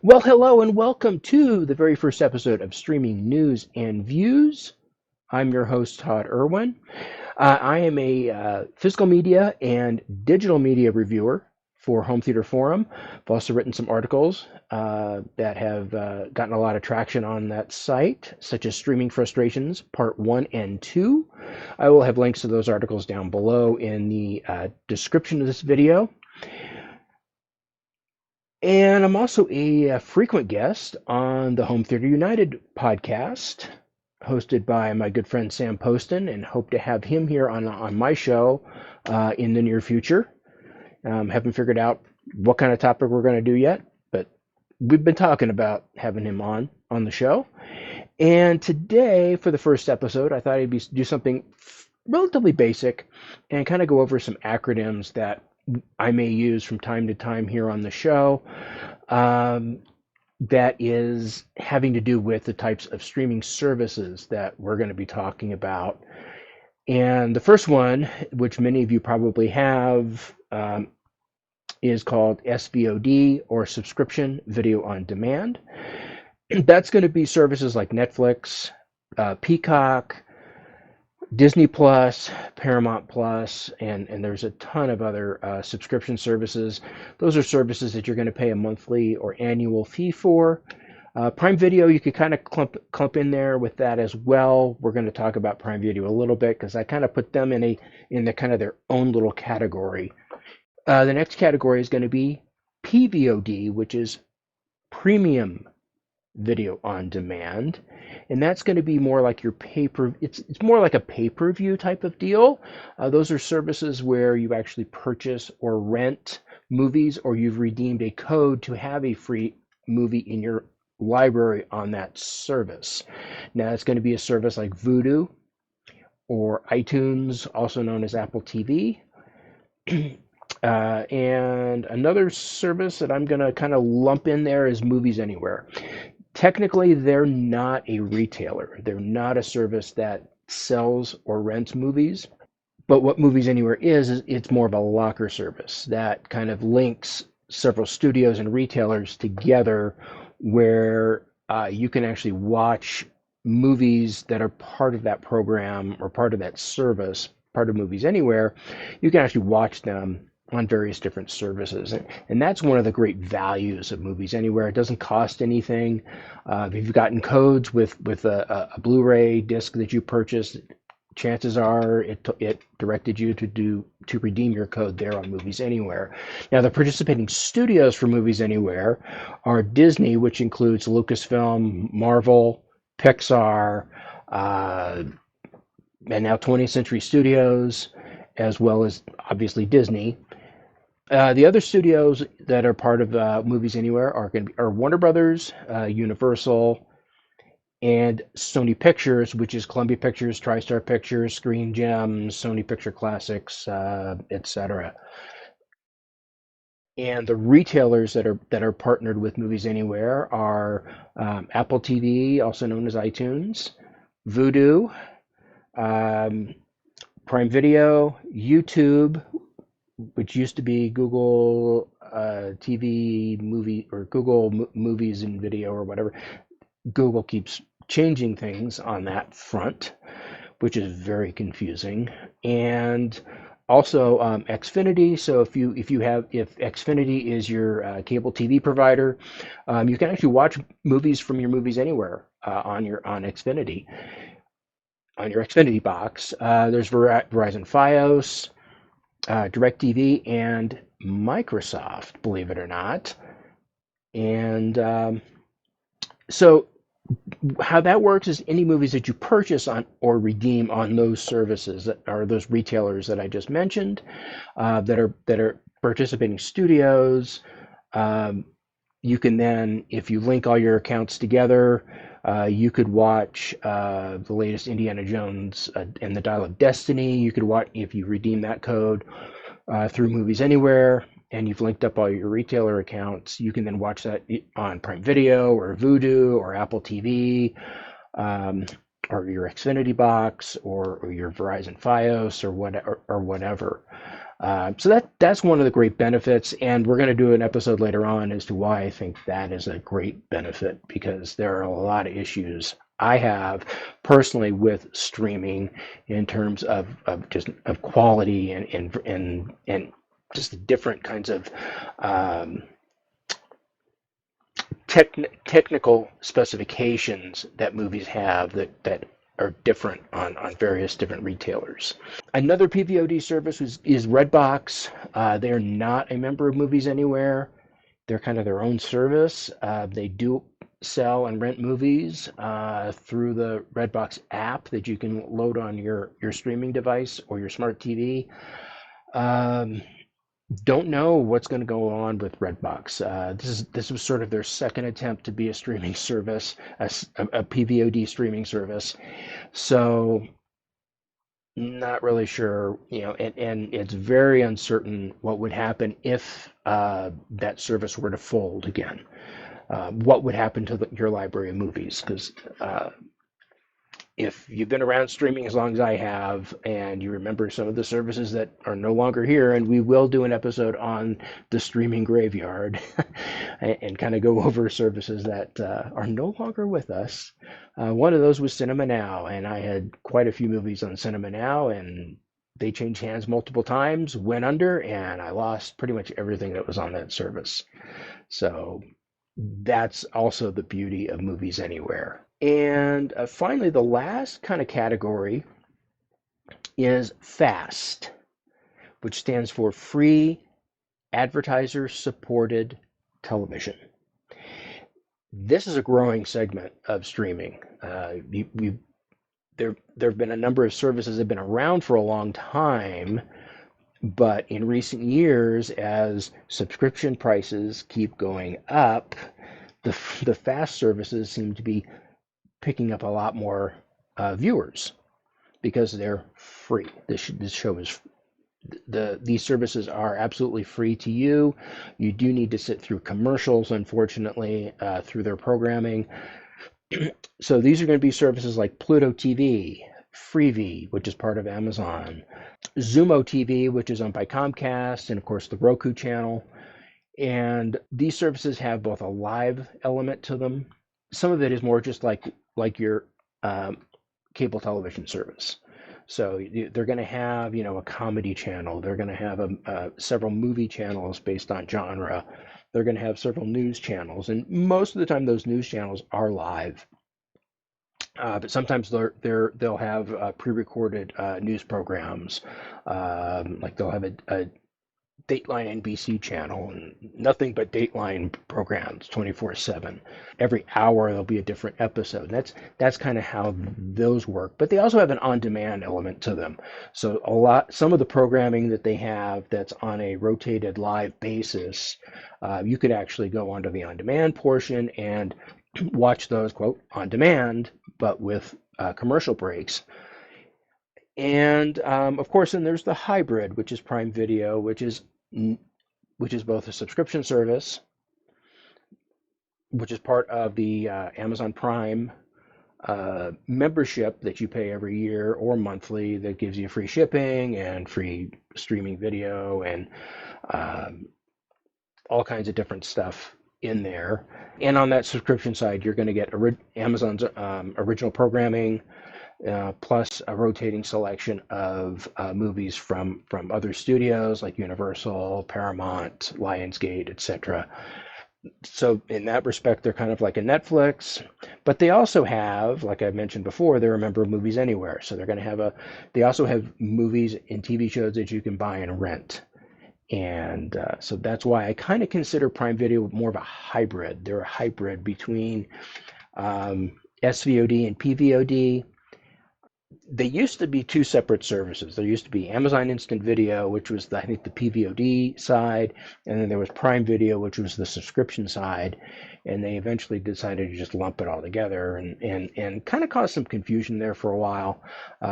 Well, hello and welcome to the very first episode of Streaming News and Views. I'm your host, Todd Erwin. I am a physical media and digital media reviewer for Home Theater Forum. I've also written some articles that have gotten a lot of traction on that site, such as Streaming Frustrations, Part 1 and 2. I will have links to those articles down below in the description of this video. And I'm also a frequent guest on the Home Theater United podcast, hosted by my good friend Sam Poston, and hope to have him here on my show in the near future. Haven't figured out what kind of topic we're going to do yet, but we've been talking about having him on the show. And today, for the first episode, I thought I'd do something relatively basic and kind of go over some acronyms that I may use from time to time here on the show. That is having to do with the types of streaming services that we're going to be talking about. And the first one, which many of you probably have, is called SVOD, or Subscription Video on Demand. That's going to be services like Netflix, Peacock, Disney Plus, Paramount Plus, and there's a ton of other subscription services. Those are services that you're going to pay a monthly or annual fee for. Prime Video, you could kind of clump in there with that as well. We're going to talk about Prime Video a little bit because I kind of put them in the kind of their own little category. The next category is going to be PVOD, which is Premium Video on Demand, and that's going to be more like your it's more like a pay-per-view type of deal. Those are services where you actually purchase or rent movies, or you've redeemed a code to have a free movie in your library on that service. Now it's going to be a service like Vudu or iTunes, also known as Apple TV. And another service that I'm going to kind of lump in there is Movies Anywhere. Technically, they're not a retailer. They're not a service that sells or rents movies. But what Movies Anywhere is it's more of a locker service that kind of links several studios and retailers together where you can actually watch movies that are part of that program or part of that service, part of Movies Anywhere. You can actually watch them on various different services. And that's one of the great values of Movies Anywhere. It doesn't cost anything. If you've gotten codes with a Blu-ray disc that you purchased, chances are it directed you to redeem your code there on Movies Anywhere. Now, the participating studios for Movies Anywhere are Disney, which includes Lucasfilm, Marvel, Pixar, and now 20th Century Studios, as well as obviously Disney. The other studios that are part of Movies Anywhere are Warner Brothers, Universal, and Sony Pictures, which is Columbia Pictures, TriStar Pictures, Screen Gems, Sony Picture Classics, etc. And the retailers that are partnered with Movies Anywhere are Apple TV, also known as iTunes, Vudu, Prime Video, YouTube, which used to be Google TV movie or Google Movies and Video or whatever. Google keeps changing things on that front, which is very confusing. And also Xfinity. So if Xfinity is your cable TV provider, you can actually watch movies from your Movies Anywhere on Xfinity, on your Xfinity box. There's Verizon Fios, DirecTV, and Microsoft, believe it or not. And so how that works is any movies that you purchase on or redeem on those services that are those retailers that I just mentioned, that are participating studios, you can then, if you link all your accounts together, you could watch the latest Indiana Jones and the Dial of Destiny. You could watch, if you redeem that code through Movies Anywhere, and you've linked up all your retailer accounts, you can then watch that on Prime Video or Vudu or Apple TV, or your Xfinity box or your Verizon Fios or whatever. So that's one of the great benefits, and we're going to do an episode later on as to why I think that is a great benefit, because there are a lot of issues I have personally with streaming in terms of just of quality and just different kinds of um, technical specifications that movies have that are different on various different retailers. Another PVOD service is Redbox. They're not a member of Movies Anywhere. They're kind of their own service. They do sell and rent movies through the Redbox app that you can load on your streaming device or your smart TV. Um, don't know what's going to go on with Redbox. This was sort of their second attempt to be a streaming service, a PVOD streaming service. So not really sure, and it's very uncertain what would happen if that service were to fold again. What would happen to your library of movies? Because if you've been around streaming as long as I have, and you remember some of the services that are no longer here, and we will do an episode on the streaming graveyard and kind of go over services that are no longer with us. One of those was Cinema Now, and I had quite a few movies on Cinema Now, and they changed hands multiple times, went under, and I lost pretty much everything that was on that service. So that's also the beauty of Movies Anywhere. And finally, the last kind of category is FAST, which stands for Free Advertiser Supported Television. This is a growing segment of streaming. There have been a number of services that have been around for a long time, but in recent years, as subscription prices keep going up, the FAST services seem to be picking up a lot more viewers because they're free. This show is these services are absolutely free to you. You do need to sit through commercials, unfortunately, through their programming. So these are going to be services like Pluto TV, Freevee, which is part of Amazon, Zumo TV, which is owned by Comcast, and of course the Roku channel. And these services have both a live element to them. Some of it is more just like your um, cable television service. So they're going to have, a comedy channel. They're going to have several movie channels based on genre. They're going to have several news channels, and most of the time those news channels are live. But sometimes they'll have pre-recorded news programs. Like they'll have a Dateline NBC channel and nothing but Dateline programs 24/7. Every hour there'll be a different episode. That's kind of how those work. But they also have an on-demand element to them. So some of the programming that they have that's on a rotated live basis, you could actually go onto the on-demand portion and watch those, quote, on demand, but with commercial breaks. And of course, then there's the hybrid, which is Prime Video, which is both a subscription service, which is part of the Amazon Prime membership that you pay every year or monthly, that gives you free shipping and free streaming video and um, all kinds of different stuff in there. And on that subscription side, you're going to get Amazon's original programming, plus a rotating selection of movies from other studios like Universal, Paramount, Lionsgate, etc. So in that respect, they're kind of like a Netflix, but they also have, like I mentioned before, they're a member of Movies Anywhere. So they also have movies and TV shows that you can buy and rent. And so that's why I kind of consider Prime Video more of a hybrid. They're a hybrid between SVOD and PVOD. They used to be two separate services. There used to be Amazon Instant Video, which was I think the PVOD side, and then there was Prime Video, which was the subscription side. And they eventually decided to just lump it all together and kind of caused some confusion there for a while.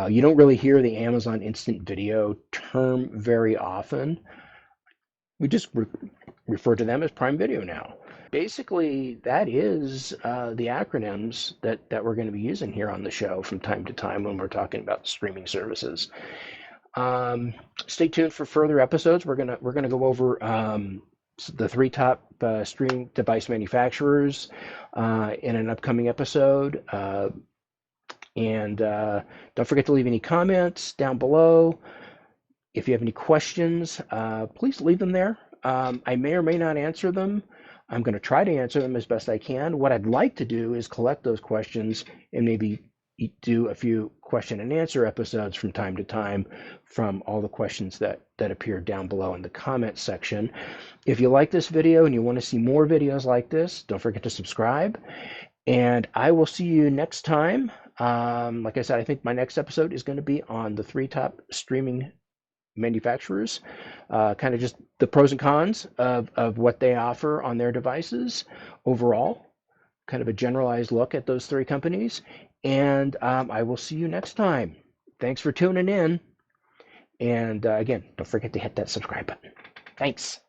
You don't really hear the Amazon Instant Video term very often. We just refer to them as Prime Video now. Basically, that is the acronyms that we're going to be using here on the show from time to time when we're talking about streaming services. Stay tuned for further episodes. We're gonna go over the three top streaming device manufacturers in an upcoming episode. And don't forget to leave any comments down below. If you have any questions, please leave them there. I may or may not answer them. I'm going to try to answer them as best I can. What I'd like to do is collect those questions and maybe do a few question and answer episodes from time to time from all the questions that appear down below in the comment section. If you like this video and you want to see more videos like this, don't forget to subscribe. And I will see you next time. Like I said, I think my next episode is going to be on the three top streaming manufacturers, kind of just the pros and cons of what they offer on their devices overall, kind of a generalized look at those three companies. And I will see you next time. Thanks for tuning in. And again, don't forget to hit that subscribe button. Thanks.